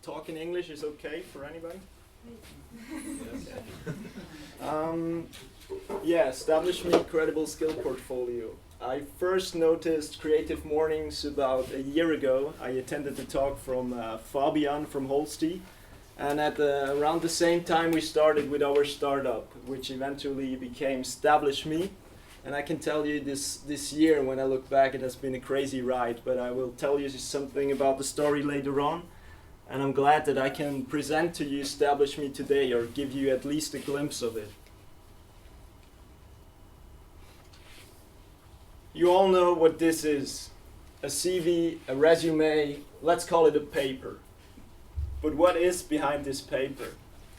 Talking English is okay for anybody? Yeah, establish me credible skill portfolio. I first noticed CreativeMornings about a year ago. I attended the talk from Fabian from Holsti, and around the same time we started with our startup, which eventually became Establish Me. And I can tell you this year, when I look back, it has been a crazy ride, but I will tell you something about the story later on. And I'm glad that I can present to you Establish Me today, or give you at least a glimpse of it. You all know what this is. A CV, a resume, let's call it a paper. But what is behind this paper?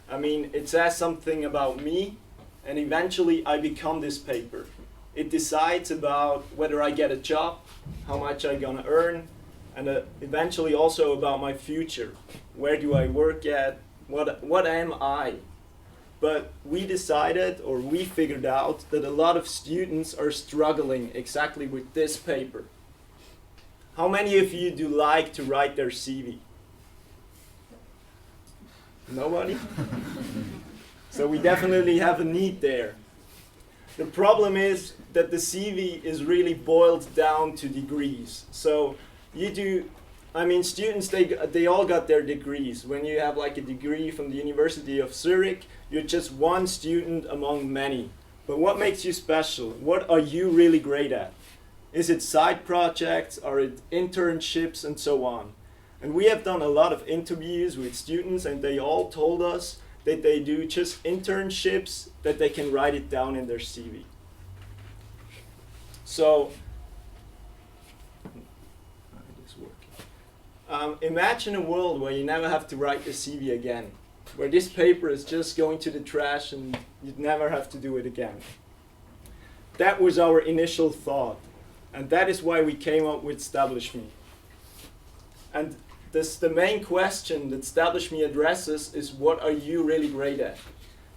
I mean, it says something about me, and eventually I become this paper. It decides about whether I get a job, how much I'm gonna earn, and eventually also about my future. Where do I work at? What am I? But we decided, or we figured out, that a lot of students are struggling exactly with this paper. How many of you do like to write their CV? Nobody? So we definitely have a need there. The problem is that the CV is really boiled down to degrees. So students, they all got their degrees. When you have like a degree from the University of Zurich, you're just one student among many. But what makes you special? What are you really great at? Is it side projects? Are it internships and so on? And we have done a lot of interviews with students, and they all told us that they do just internships, that they can write it down in their CV. So, imagine a world where you never have to write the CV again, where this paper is just going to the trash and you'd never have to do it again. That was our initial thought, and that is why we came up with Establish Me. And the main question that Establish Me addresses is, what are you really great at?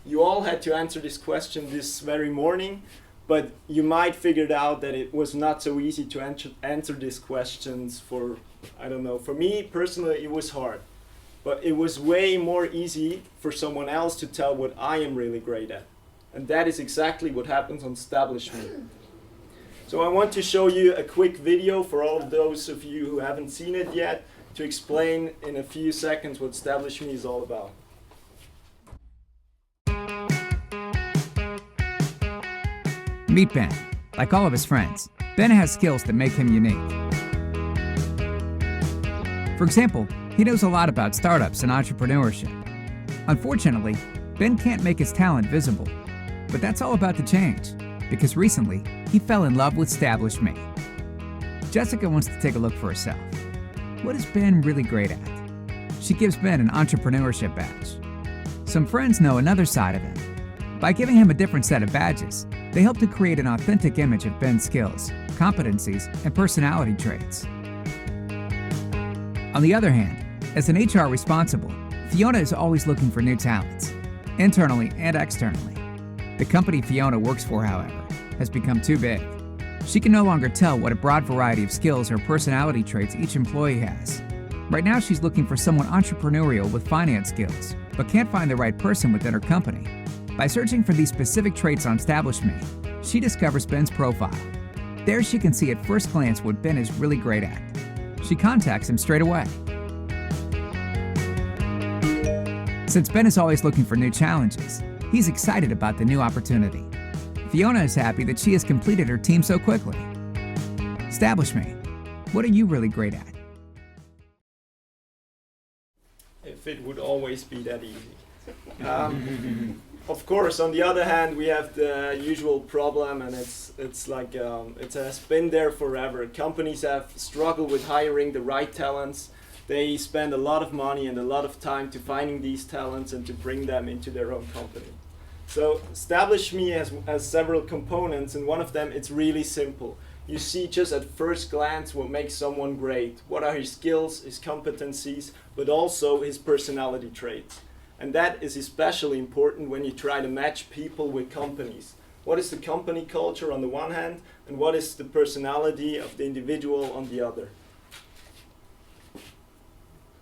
You all had to answer this question this very morning, but you might figure out that it was not so easy to answer these questions for me personally it was hard. But it was way more easy for someone else to tell what I am really great at. And that is exactly what happens on Establish Me. So I want to show you a quick video for all of those of you who haven't seen it yet, to explain in a few seconds what Establish Me is all about. Meet Ben. Like all of his friends, Ben has skills that make him unique. For example, he knows a lot about startups and entrepreneurship. Unfortunately, Ben can't make his talent visible. But that's all about to change, because recently, he fell in love with Establish Me. Jessica wants to take a look for herself. What is Ben really great at? She gives Ben an entrepreneurship badge. Some friends know another side of him. By giving him a different set of badges, they help to create an authentic image of Ben's skills, competencies, and personality traits. On the other hand, as an HR responsible, Fiona is always looking for new talents, internally and externally. The company Fiona works for, however, has become too big. She can no longer tell what a broad variety of skills or personality traits each employee has. Right now, she's looking for someone entrepreneurial with finance skills, but can't find the right person within her company. By searching for these specific traits on Establish Me, she discovers Ben's profile. There she can see at first glance what Ben is really great at. She contacts him straight away. Since Ben is always looking for new challenges, he's excited about the new opportunity. Fiona is happy that she has completed her team so quickly. Establish Me. What are you really great at? If it would always be that easy. Of course, on the other hand, we have the usual problem, and it's like it has been there forever. Companies have struggled with hiring the right talents. They spend a lot of money and a lot of time to finding these talents and to bring them into their own company. So Establish Me has several components, and one of them, it's really simple. You see just at first glance what makes someone great. What are his skills, his competencies, but also his personality traits. And that is especially important when you try to match people with companies. What is the company culture on the one hand, and what is the personality of the individual on the other?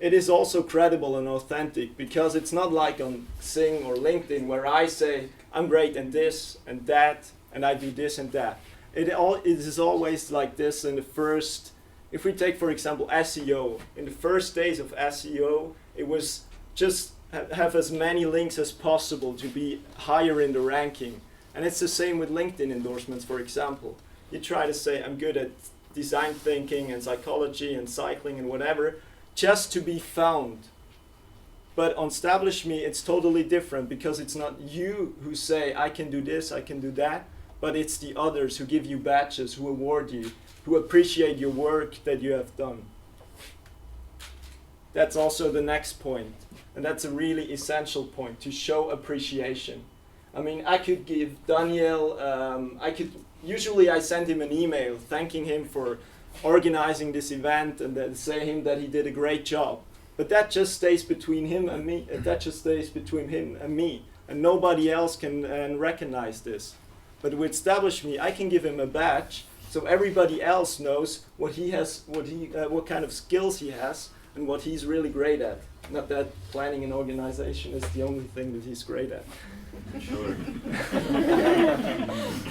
It is also credible and authentic, because it's not like on Xing or LinkedIn where I say I'm great in this and that and I do this and that. It is always like this in the first, if we take for example SEO, in the first days of SEO it was just have as many links as possible to be higher in the ranking. And it's the same with LinkedIn endorsements, for example. You try to say I'm good at design thinking and psychology and cycling and whatever, just to be found. But on Establish Me, it's totally different, because it's not you who say, I can do this, I can do that, but it's the others who give you badges, who award you, who appreciate your work that you have done. That's also the next point, and that's a really essential point, to show appreciation. I mean, I could give Daniel, usually I send him an email thanking him for organizing this event and then say him that he did a great job. But that just stays between him and me. And nobody else can recognize this. But with Establish Me, I can give him a badge, so everybody else knows what he has, what kind of skills he has, and what he's really great at. Not that planning and organization is the only thing that he's great at. Sure.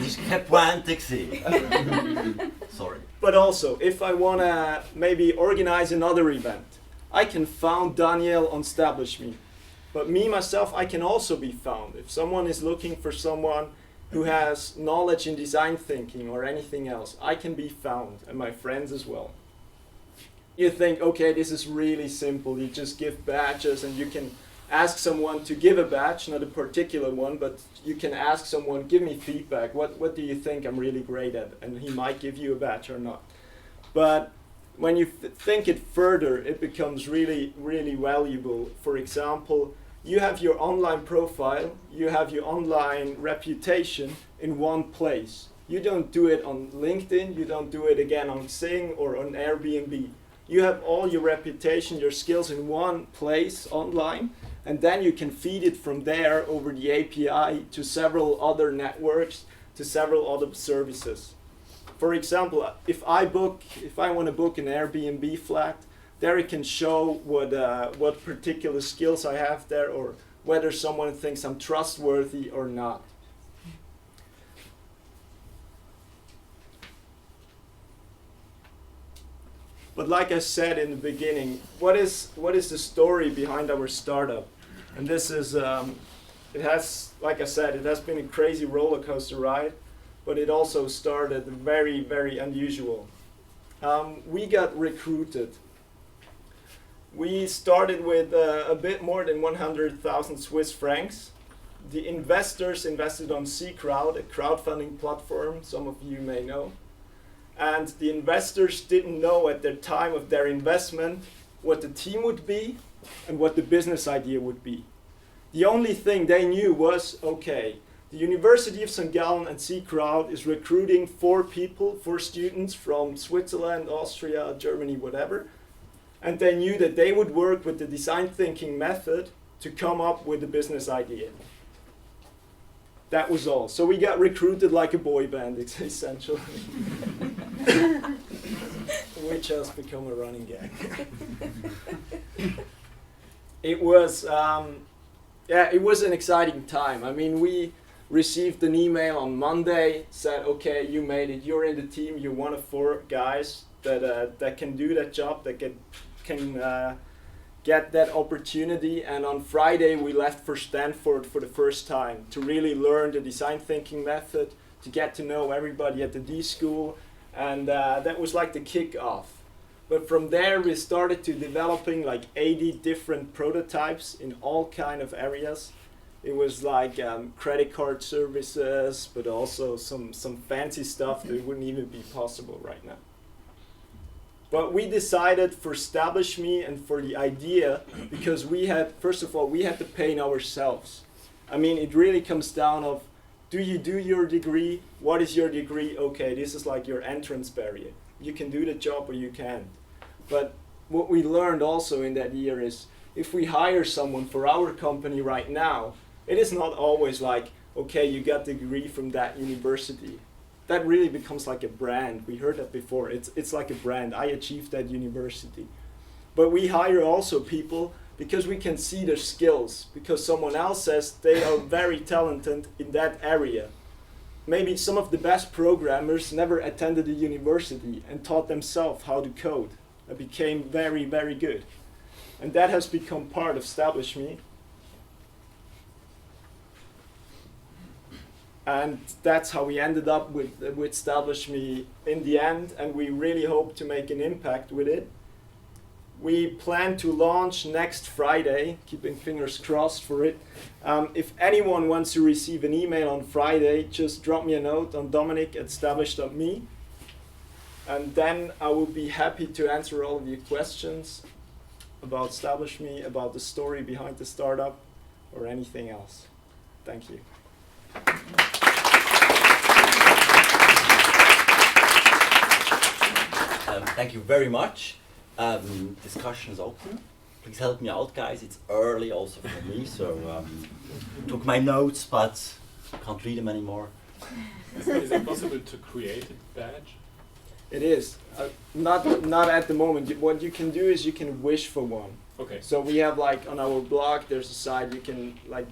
Ich kein pointe gesehen. Sorry. But also, if I want to maybe organize another event, I can found Daniel on Establish Me. But me, myself, I can also be found. If someone is looking for someone who has knowledge in design thinking or anything else, I can be found, and my friends as well. You think, okay, this is really simple. You just give badges, and you can ask someone to give a badge, not a particular one, but you can ask someone, give me feedback. What do you think I'm really great at? And he might give you a badge or not. But when you think it further, it becomes really, really valuable. For example, you have your online profile, you have your online reputation in one place. You don't do it on LinkedIn, you don't do it again on Xing or on Airbnb. You have all your reputation, your skills in one place online, and then you can feed it from there over the API to several other networks, to several other services. For example, if I want to book an Airbnb flat, there it can show what particular skills I have there, or whether someone thinks I'm trustworthy or not. But like I said in the beginning, what is the story behind our startup? And this is, it has, like I said, it has been a crazy roller coaster ride, but it also started very, very unusual. We got recruited. We started with a bit more than 100,000 Swiss francs. The investors invested on C-Crowd, a crowdfunding platform some of you may know. And the investors didn't know at the time of their investment what the team would be and what the business idea would be. The only thing they knew was, okay, the University of St. Gallen and C-Crowd is recruiting 4 students from Switzerland, Austria, Germany, whatever. And they knew that they would work with the design thinking method to come up with a business idea. That was all. So we got recruited like a boy band, essentially. Which has become a running gag. It was an exciting time. I mean, we received an email on Monday, said, okay, you made it, you're in the team, you're one of 4 guys that can do that job, that can get that opportunity. And on Friday we left for Stanford for the first time to really learn the design thinking method, to get to know everybody at the D School, and that was like the kick-off. But from there we started to developing like 80 different prototypes in all kind of areas. It was like credit card services, but also some fancy stuff that wouldn't even be possible right now. But we decided for Establish Me and for the idea, because we had, first of all, we had the pain ourselves. I mean, it really comes down of, do you do your degree? What is your degree? Okay, this is like your entrance barrier. You can do the job or you can't. But what we learned also in that year is, if we hire someone for our company right now, it is not always like, okay, you got the degree from that university. That really becomes like a brand. We heard that before. It's like a brand. I achieved that university. But we hire also people because we can see their skills, because someone else says they are very talented in that area. Maybe some of the best programmers never attended a university and taught themselves how to code and became very, very good. And that has become part of Establish Me. And that's how we ended up with Establish Me in the end, and we really hope to make an impact with it. We plan to launch next Friday, keeping fingers crossed for it. If anyone wants to receive an email on Friday, just drop me a note on dominic@stablish.me, and then I will be happy to answer all of your questions about Establish Me, about the story behind the startup, or anything else. Thank you. Thank you very much. Discussion is open. Please help me out, guys. It's early also for me, so took my notes, but can't read them anymore. Is it possible to create a badge? It is. Not at the moment. What you can do is you can wish for one. Okay. So we have, like, on our blog, there's a site you can, like,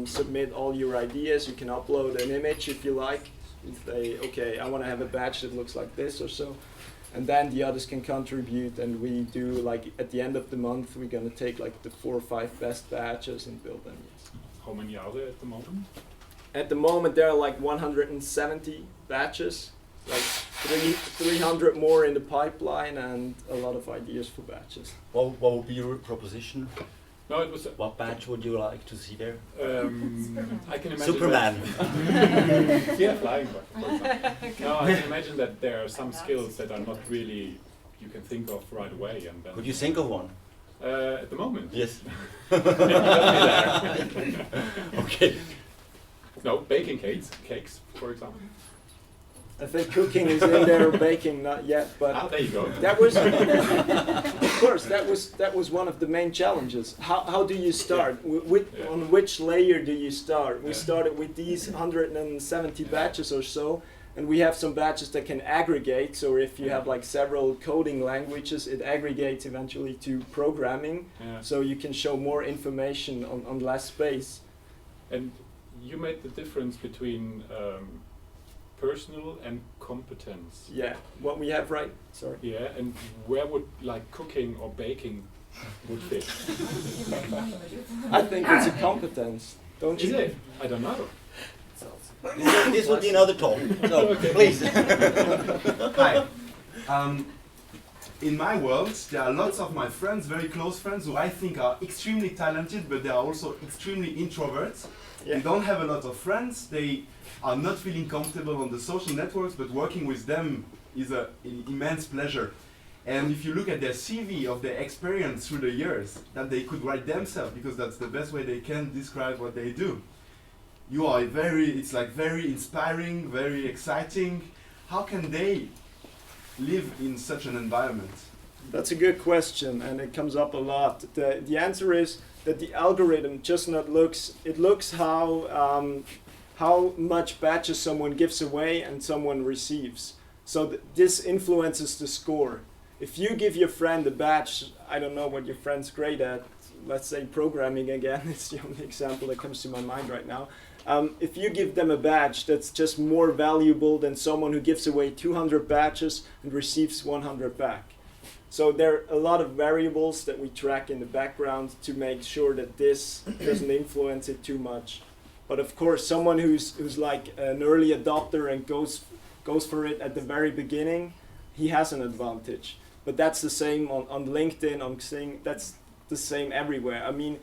submit all your ideas. You can upload an image if you like. You say, okay, I want to have a badge that looks like this or so. And then the others can contribute, and we do, like, at the end of the month, we're going to take, like, the 4 or 5 best badges and build them. Yes. How many are there at the moment? At the moment, there are, like, 170 badges, like 300 more in the pipeline, and a lot of ideas for badges. What would be your proposition? No, it was. What badge would you like to see there? I can imagine. Superman. Yeah, flying, for example. No, I can imagine that there are some skills that are not really you can think of right away, and then. Could you think of one? At the moment. Yes. Okay. Okay. No, baking cakes, for example. I think cooking is in there, baking not yet, but There you go. that was, of course, that was one of the main challenges. How do you start? On which layer do you start? We started with these 170 batches or so, and we have some batches that can aggregate. So if you have, like, several coding languages, it aggregates eventually to programming. Yeah. So you can show more information on less space. And you made the difference between personal and competence. Yeah, what we have sorry. Yeah, and where would, like, cooking or baking would fit? I think it's a competence, don't Is you? it? I don't know. This would be another talk. So, Okay. please. Hi. In my world, there are lots of my friends, very close friends, who I think are extremely talented, but they are also extremely introverts. Yeah. They don't have a lot of friends. They are not feeling comfortable on the social networks, but working with them is an immense pleasure. And if you look at their CV of their experience through the years, that they could write themselves, because that's the best way they can describe what they do. You are it's like very inspiring, very exciting. How can they live in such an environment? That's a good question, and it comes up a lot. The answer is that the algorithm just not looks how much batches someone gives away and someone receives. So this influences the score. If you give your friend a batch, I don't know what your friend's great at, let's say programming again, it's the only example that comes to my mind right now. If you give them a badge that's just more valuable than someone who gives away 200 batches and receives 100 back. So there are a lot of variables that we track in the background to make sure that this doesn't influence it too much. But of course, someone who's like an early adopter and goes for it at the very beginning, he has an advantage. But that's the same on LinkedIn, on Xing, that's the same everywhere. I mean,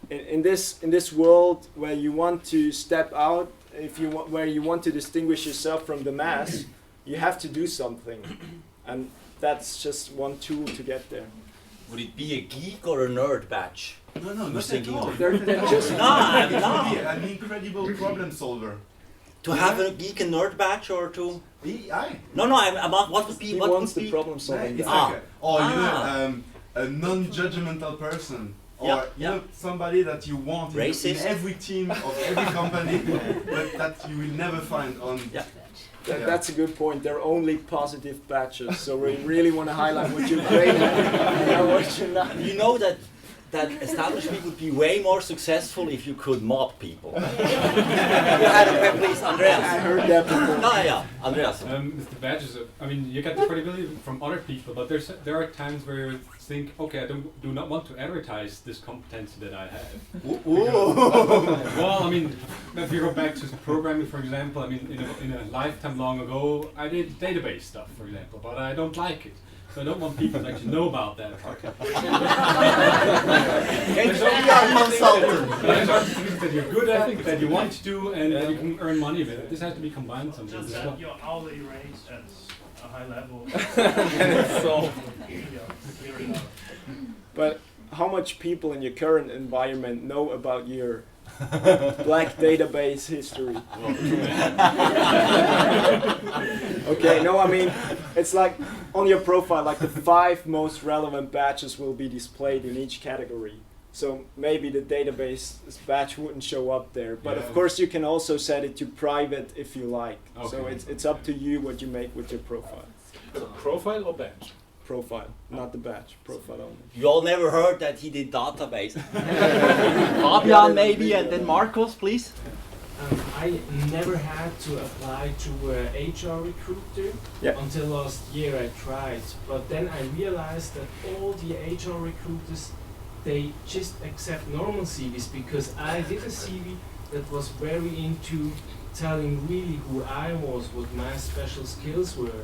in this world where you want to step out, where you want to distinguish yourself from the mass, you have to do something. And that's just one tool to get there. Would it be a geek or a nerd badge? No, Who's not at thinking all. of- They're just No, To no. be an incredible problem solver. To have a geek and nerd badge or to? I. No, I'm about what would be. he what wants would the be? problem solving. It's Ah. like you Ah. know, a non-judgmental person, or Yeah, you know, somebody that you want in Racist. every team of every company, but that you will never find on. Yeah. That's a good point. They're only positive batches, so we really want to highlight what you're great at and what you're not. You know that establishment would be way more successful if you could mob people. You had a please, Andreas. I heard that before. No, yeah, Andreas. With the badges, I mean, you get the credibility from other people, but there are times where you think, okay, I do not want to advertise this competency that I have. Well, I mean, if you go back to programming, for example, I mean, in a lifetime long ago, I did database stuff, for example, but I don't like it. So I don't want people to actually know about that. There's other things that you're good at, that you want to do, and that you can earn money with. This has to be combined somehow. Just that your hourly rate at a high level. Clear enough. But how much people in your current environment know about your black database history? Okay, no, I mean, it's like on your profile, like the 5 most relevant badges will be displayed in each category. So maybe the database badge wouldn't show up there, but of course you can also set it to private if you like. So Okay. it's up to you what you make with your profile. Profile or badge? Profile, not the badge, profile only. You all never heard that he did database. Fabian maybe, and then Marcos, please. I never had to apply to a HR recruiter until last year I tried, but then I realized that all the HR recruiters, they just accept normal CVs because I did a CV that was very into telling really who I was, what my special skills were,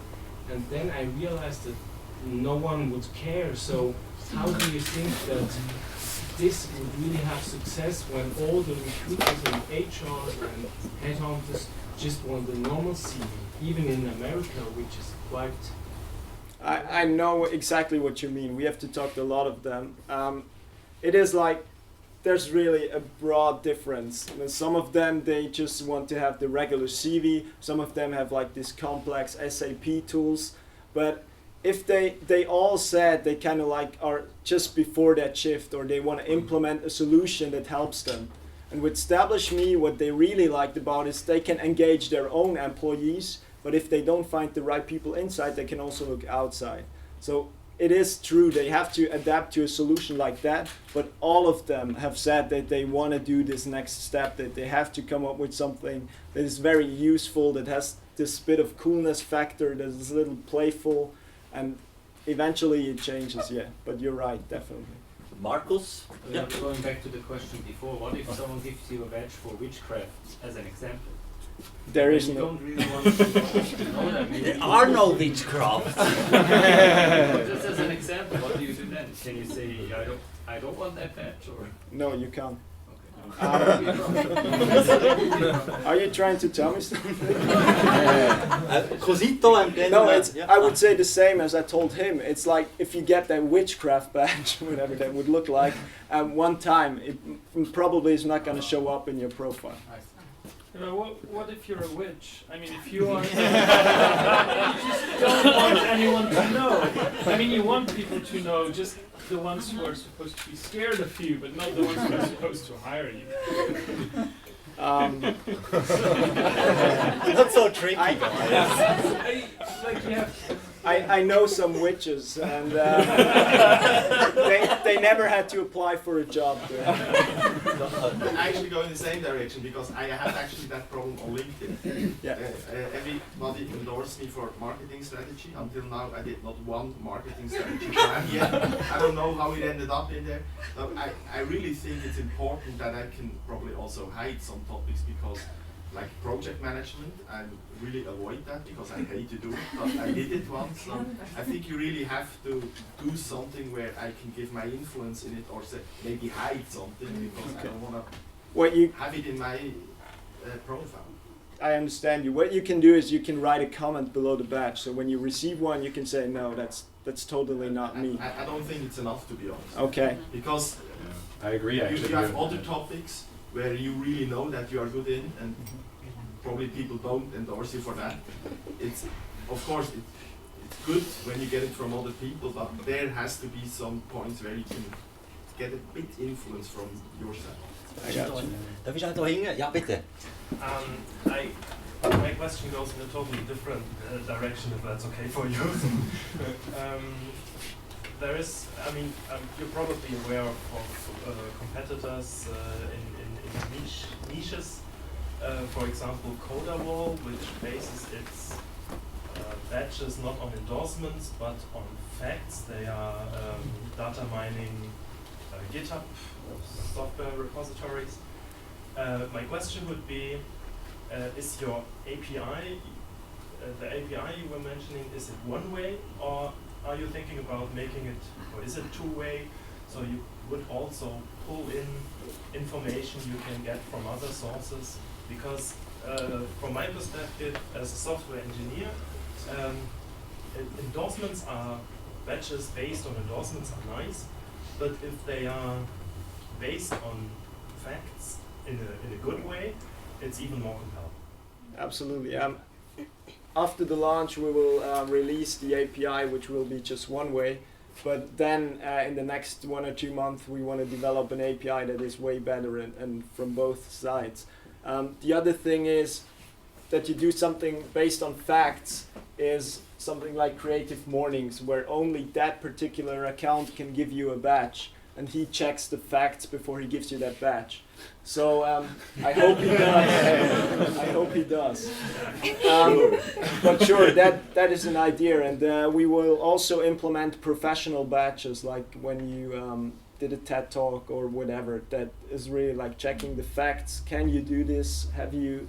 and then I realized that no one would care. So how do you think that this would really have success when all the recruiters and HR and headhunters just want the normal CV, even in America, which is quite... I know exactly what you mean. We have to talk to a lot of them. It is like there's really a broad difference. And some of them, they just want to have the regular CV. Some of them have like these complex SAP tools. But if they all said they kind of like are just before that shift, or they want to implement a solution that helps them. And with Establish Me, what they really liked about is they can engage their own employees, but if they don't find the right people inside, they can also look outside. So it is true, they have to adapt to a solution like that, but all of them have said that they want to do this next step, that they have to come up with something that is very useful, that has this bit of coolness factor, that is a little playful, and eventually it changes, but you're right, definitely. Marcus? Yeah. Going back to the question before, what if someone gives you a badge for witchcraft, as an example? There is You no... don't really want to know that. There are no witchcraft. Just as an example, what do you do then? Can you say, I don't want that badge, or? No, you can't. Okay. Are you trying to tell me something? Cosito and then... No, I would say the same as I told him. It's like if you get that witchcraft badge, whatever that would look like, one time, it probably is not going to show up in your profile. What if you're a witch? I mean, if you are, you just don't want anyone to know. I mean, you want people to know, just the ones who are supposed to be scared of you, but not the ones who are supposed to hire you. Not so tricky. I know some witches, and they never had to apply for a job there. I actually go in the same direction because I have actually that problem on LinkedIn. Everybody endorsed me for marketing strategy. Until now, I did not one marketing strategy plan yet. I don't know how it ended up in there. But I really think it's important that I can probably also hide some topics because, like project management, I really avoid that because I hate to do it, but I did it once. So I think you really have to do something where I can give my influence in it, or say, maybe hide something because I don't want to have it in my profile. I understand you. What you can do is you can write a comment below the badge. So when you receive one, you can say, no, that's totally not me. I don't think it's enough, to be honest. Okay. Because I agree. you have other topics where you really know that you are good in, and probably people don't endorse you for that. It's, of course, it's good when you get it from other people, but there has to be some points where you can get a bit influence from your side. I got you. Darf ich da hinten? Ja, bitte. My question goes in a totally different direction, if that's okay for you. You're probably aware of competitors in niches. For example, CodaWall, which bases its badges not on endorsements but on facts. They are data mining GitHub software repositories. My question would be, is your API, the API you were mentioning, is it one way, or are you thinking about making it, or is it two-way, so you would also pull in information you can get from other sources? Because from my perspective as a software engineer, badges based on endorsements are nice, but if they are based on facts in a good way, it's even more compelling. Absolutely. After the launch, we will release the API, which will be just one way. But then in the next 1 or 2 months, we want to develop an API that is way better and from both sides. The other thing is that you do something based on facts, is something like CreativeMornings, where only that particular account can give you a badge, and he checks the facts before he gives you that badge. So I hope he does. I hope he does. But sure, that is an idea, and we will also implement professional badges, like when you did a TED talk or whatever. That is really like checking the facts. Can you do this? Have you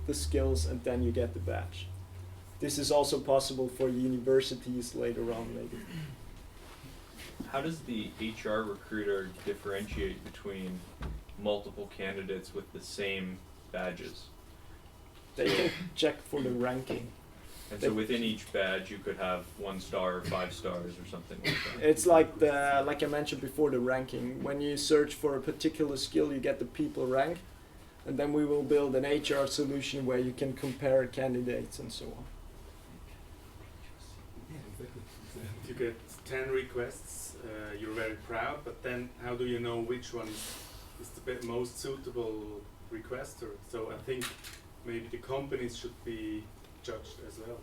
the skills? And then you get the badge. This is also possible for universities later on, maybe. How does the HR recruiter differentiate between multiple candidates with the same badges? They can check for the ranking. And so within each badge you could have 1 star or 5 stars or something like that? It's like I mentioned before, the ranking. When you search for a particular skill, you get the people rank, and then we will build an HR solution where you can compare candidates and so on. If you get 10 requests, you're very proud, but then how do you know which one is the most suitable requester? So I think maybe the companies should be judged as well.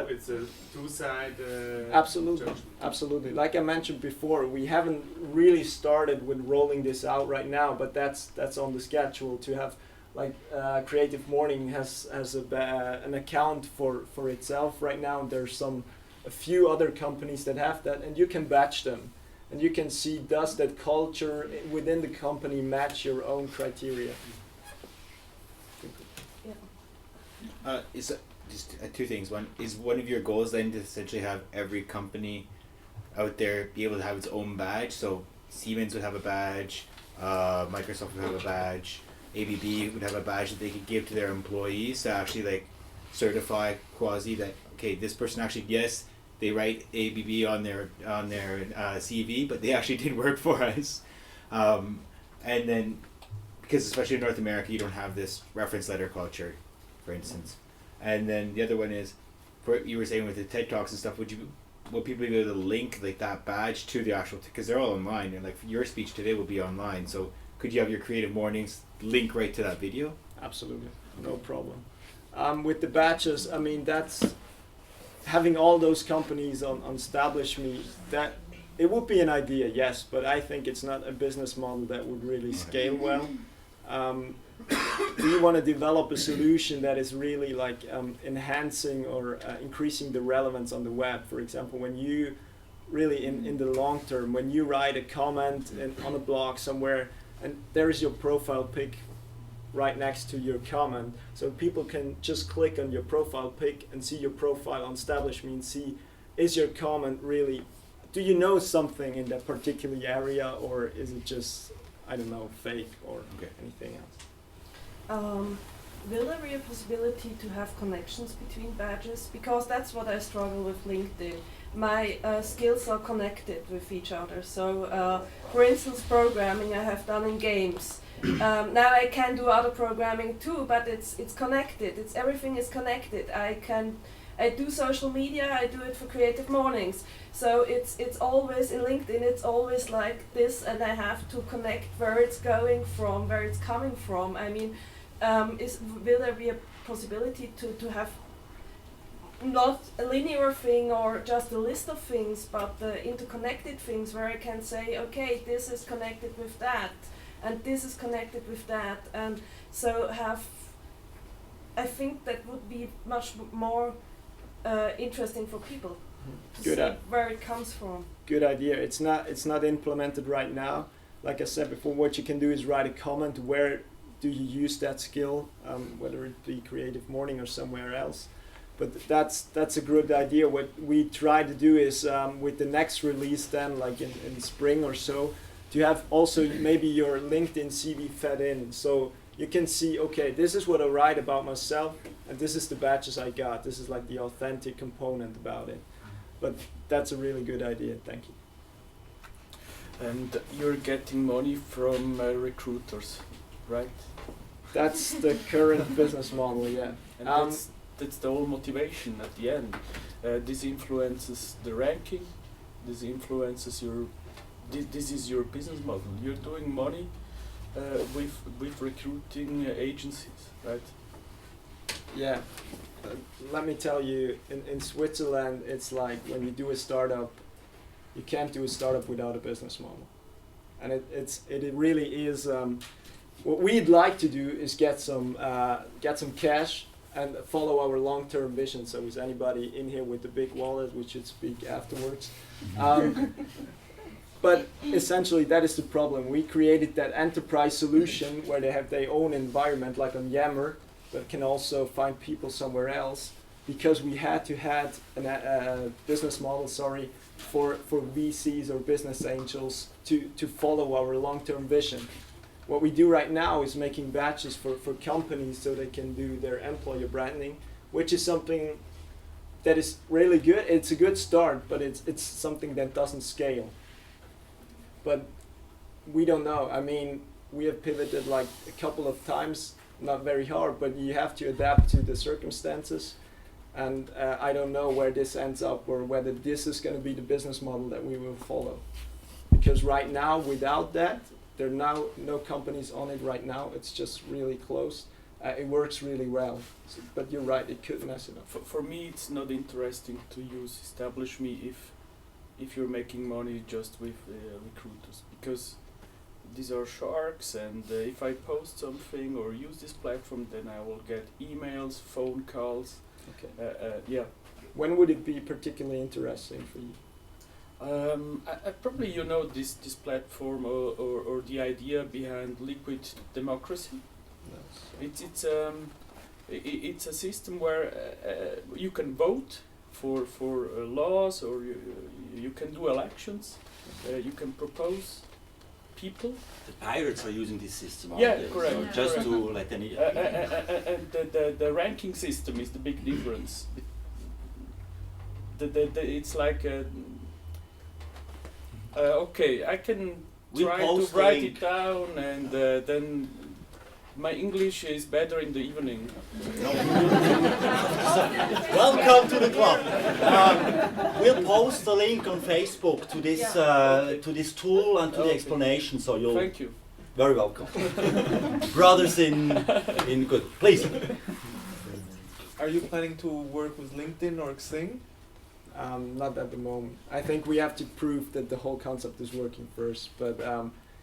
It's a two-sided judgment. Absolutely. Like I mentioned before, we haven't really started with rolling this out right now, but that's on the schedule to have. Like CreativeMorning has an account for itself right now. There's a few other companies that have that, and you can batch them, and you can see, does that culture within the company match your own criteria. Just 2 things. One is, one of your goals then to essentially have every company out there be able to have its own badge. So Siemens would have a badge, Microsoft would have a badge, ABB would have a badge that they could give to their employees to actually like certify quasi that, okay, this person actually, yes, they write ABB on their CV, but they actually did work for us. And then, because especially in North America, you don't have this reference letter culture, for instance. And then the other one is, you were saying with the TED Talks and stuff, will people be able to link like that badge to the actual, because they're all online, and like your speech today will be online, so could you have your CreativeMornings link right to that video? Absolutely, no problem. With the badges, I mean, that's having all those companies on Establish Me, that it would be an idea, yes, but I think it's not a business model that would really scale well. We want to develop a solution that is really like enhancing or increasing the relevance on the web. For example, when you really in the long term, when you write a comment on a blog somewhere, and there is your profile pic right next to your comment, so people can just click on your profile pic and see your profile on Establish Me and see, is your comment really, do you know something in that particular area, or is it just, I don't know, fake or anything else? will there be a possibility to have connections between badges? Because that's what I struggle with LinkedIn. My skills are connected with each other. So, for instance, programming I have done in games. Now I can do other programming too, but it's connected. Everything is connected. I do social media. I do it for CreativeMornings. So it's always in LinkedIn. It's always like this, and I have to connect where it's going from, where it's coming from. I mean, will there be a possibility to have not a linear thing or just a list of things, but interconnected things where I can say, okay, this is connected with that, and this is connected with that, and so I think that would be much more interesting for people to see where it comes from. Good idea. It's not implemented right now. Like I said before, what you can do is write a comment. Where do you use that skill, whether it be Creative Morning or somewhere else? But that's a good idea. What we try to do is with the next release, then like in spring or so, to have also maybe your LinkedIn CV fed in, so you can see, okay, this is what I write about myself, and this is the badges I got. This is like the authentic component about it. But that's a really good idea. Thank you. And you're getting money from recruiters, right? That's the current business model, yeah. And that's the whole motivation at the end. This influences the ranking. This influences your. This is your business model. You're doing money with recruiting agencies, right? Yeah. Let me tell you, in Switzerland, it's like when you do a startup, you can't do a startup without a business model, and it really is. What we'd like to do is get some cash and follow our long-term vision. So is anybody in here with the big wallet? We should speak afterwards. But essentially, that is the problem. We created that enterprise solution where they have their own environment, like on Yammer, but can also find people somewhere else, because we had to have a business model, for VCs or business angels to follow our long-term vision. What we do right now is making badges for companies so they can do their employer branding, which is something that is really good. It's a good start, but it's something that doesn't scale. But we don't know. I mean, we have pivoted like a couple of times, not very hard, but you have to adapt to the circumstances. And I don't know where this ends up, or whether this is going to be the business model that we will follow. Because right now, without that, there are now no companies on it right now. It's just really close. It works really well. So, but you're right, it could mess it up. For me, it's not interesting to use Establish Me if you're making money just with recruiters, because these are sharks, and if I post something or use this platform, then I will get emails, phone calls. Okay. Yeah. When would it be particularly interesting for you? I probably this platform or the idea behind Liquid Democracy. Yes. It's a system where you can vote for laws, or you can do elections. You can propose people. The pirates are using this system. Yeah, correct. So just correct. To let any. And the ranking system is the big difference. It's like okay, I can try to write it down, and then my English is better in the evening. Welcome to the club. We'll post a link on Facebook to this to this tool and to the explanation. So you'll. Thank you. Very welcome. Brothers in good. Please. Are you planning to work with LinkedIn or Xing? Not at the moment. I think we have to prove that the whole concept is working first, but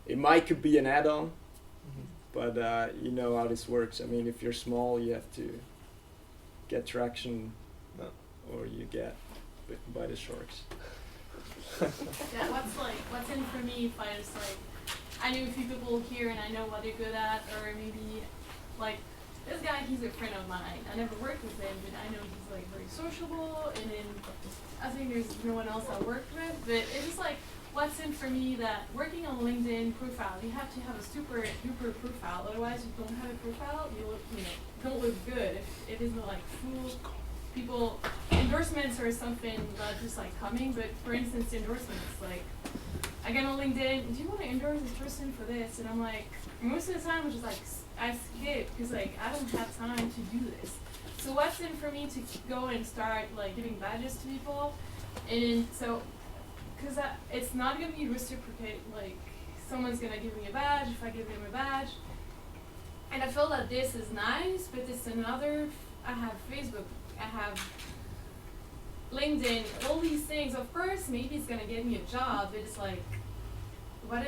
it could be an add-on. But you know how this works. I mean, if you're small, you have to get traction, or you get bitten by the sharks. Yeah, what's in for me if I just I know a few people here and I know what they're good at, or maybe this guy, he's a friend of mine. I never worked with him, but I know he's very sociable, and then I think there's no one else I worked with. But it's just what's in for me that working on LinkedIn profile, you have to have a super duper profile. Otherwise, you don't have a profile. You look, don't look good if it isn't like full people endorsements or something that just like coming. But for instance, endorsements, like I get on LinkedIn. Do you want to endorse this person for this? And I'm like, most of the time, I'm just like I skip because like I don't have time to do this. So what's in for me to go and start like giving badges to people, and so. Because it's not going to be reciprocate, like someone's going to give me a badge if I give them a badge. And I feel that this is nice, but it's another, I have Facebook, I have LinkedIn, all these things. Of course, maybe it's going to get me a job, but it's like, what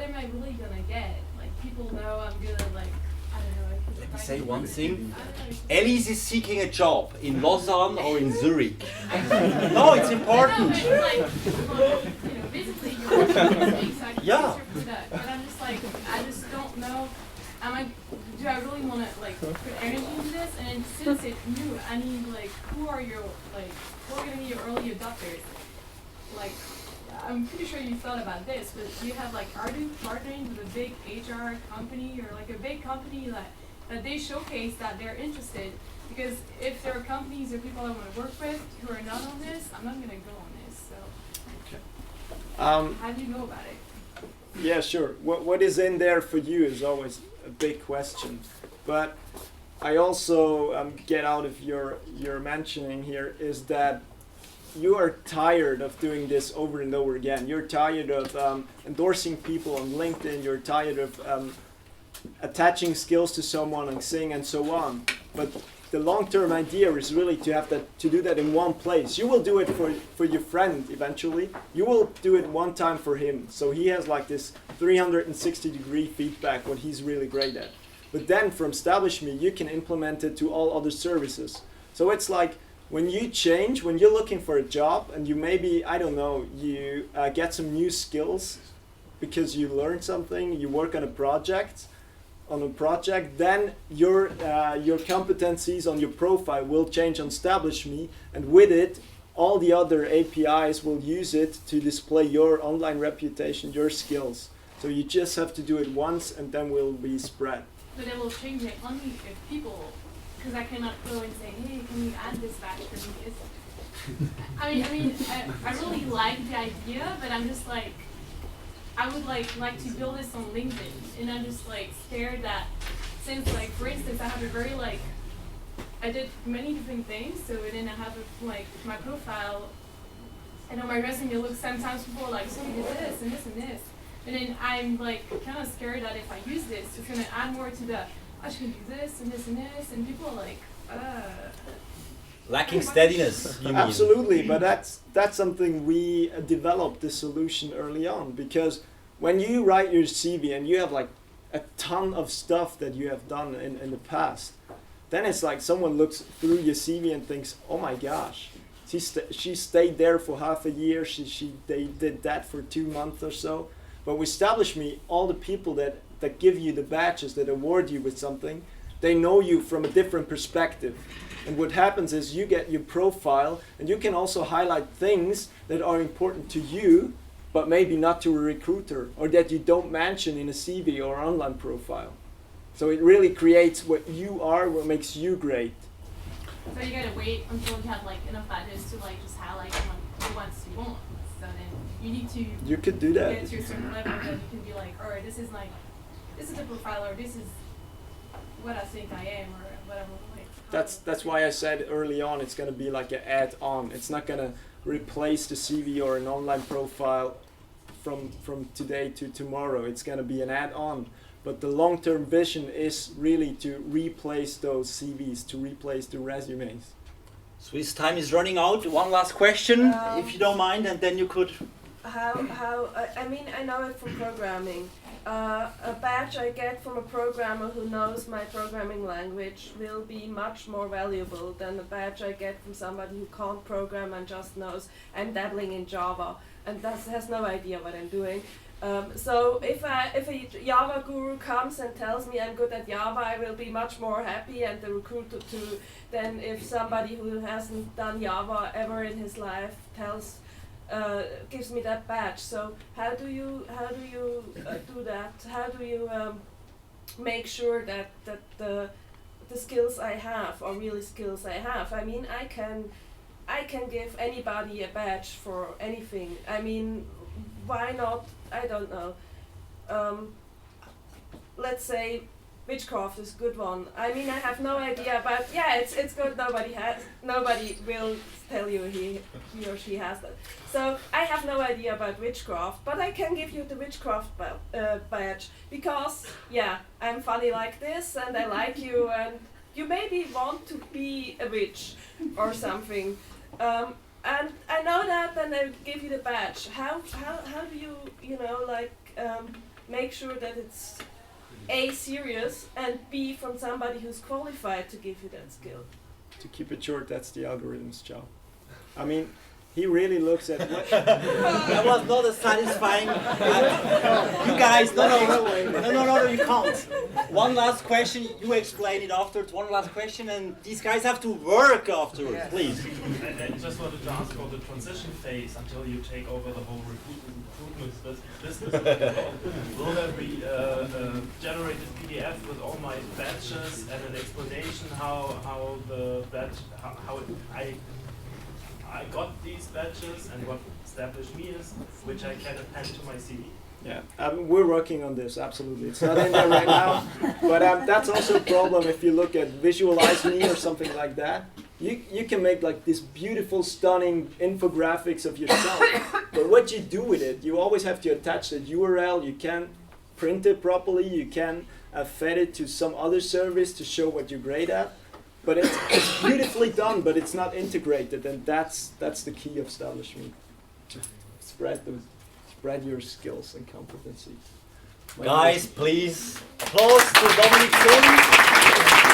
am I really going to get? Like people know I'm good at like, I don't know. Let me say one thing. Elise is seeking a job in Lausanne or in Zurich. No, it's important. No, but basically you're working so I can Yeah. for that. But I'm just like, I just don't know. Do I really want to like put energy into this? And since it's new, I need like, who are going to be your early adopters? Like, I'm pretty sure you thought about this, but do you have like, are you partnering with a big HR company or like a big company that they showcase that they're interested? Because if there are companies or people I want to work with who are not on this, I'm not going to go on this. So, how do you know about it? Yeah, sure. What is in there for you is always a big question. But I also get out of your mentioning here is that you are tired of doing this over and over again. You're tired of endorsing people on LinkedIn. You're tired of attaching skills to someone and Xing and so on. But the long-term idea is really to do that in one place. You will do it for your friend eventually. You will do it one time for him. So he has like this 360-degree feedback, what he's really great at. But then from Establish Me, you can implement it to all other services. So it's like, when you change, when you're looking for a job and you maybe, I don't know, you get some new skills because you learned something, you work on a project, then your competencies on your profile will change on Establish Me, and with it, all the other APIs will use it to display your online reputation, your skills. So you just have to do it once and then will be spread. But it will change it only if people, because I cannot go and say, hey, can you add this badge for me? I really like the idea, but I'm just like, I would like to build this on LinkedIn, and I'm just like scared that since like, for instance, I have a very like, I did many different things, so then I have my profile, and on my resume it looks, sometimes people are like, so you did this and this and this, and then I'm like kind of scared that if I use this, it's going to add more to the, I should do this and this and this, and people are like, lacking steadiness, you mean? Absolutely, but that's something we developed the solution early on, because when you write your CV and you have like a ton of stuff that you have done in the past, then it's like someone looks through your CV and thinks, oh my gosh, she stayed there for half a year, they did that for 2 months or so. But with Establish Me, all the people that give you the badges, that award you with something, they know you from a different perspective. And what happens is you get your profile, and you can also highlight things that are important to you, but maybe not to a recruiter, or that you don't mention in a CV or online profile. So it really creates what you are, what makes you great. So you gotta wait until you have like enough badges to like just highlight the ones you want. So then you need to You could do that. get to a certain level that you can be like, alright, this is the profile, or this is what I think I am, or whatever. That's why I said early on it's going to be like an add-on. It's not going to replace the CV or an online profile from today to tomorrow. It's going to be an add-on. But the long-term vision is really to replace those CVs, to replace the resumes. Swiss time is running out. One last question, if you don't mind, and then you could... I know it from programming. A badge I get from a programmer who knows my programming language will be much more valuable than a badge I get from somebody who can't program and just knows I'm dabbling in Java and has no idea what I'm doing. So if a Java guru comes and tells me I'm good at Java, I will be much more happy, and the recruiter too, than if somebody who hasn't done Java ever in his life tells gives me that badge. So how do you do that? How do you make sure that the skills I have are really skills I have? I mean, I can give anybody a badge for anything. I mean, why not? I don't know. Let's say witchcraft is a good one. I mean, I have no idea, but yeah, it's good. Nobody will tell you he or she has that. So I have no idea about witchcraft, but I can give you the witchcraft badge because yeah, I'm funny like this, and I like you, and you maybe want to be a witch or something. And I know that, and I give you the badge. How do you make sure that it's A, serious, and B, from somebody who's qualified to give you that skill? To keep it short, that's the algorithm's job. I mean, he really looks at what That was not a satisfying. You guys, no, you can't. One last question, you explain it afterwards. One last question, and these guys have to work afterwards, please. I just wanted to ask for the transition phase until you take over the whole recruitment business. Will there be a generated PDF with all my badges and an explanation how I got these badges and what established me is, which I can append to my CV? Yeah, we're working on this, absolutely. It's not in there right now, but that's also a problem if you look at Visualize Me or something like that. You can make like this beautiful, stunning infographics of yourself, but what you do with it, you always have to attach the URL. You can print it properly, you can fed it to some other service to show what you're great at. But it's beautifully done, but it's not integrated, and that's the key of establishment. To spread your skills and competencies. Guys, please applause to Dominic Zünd.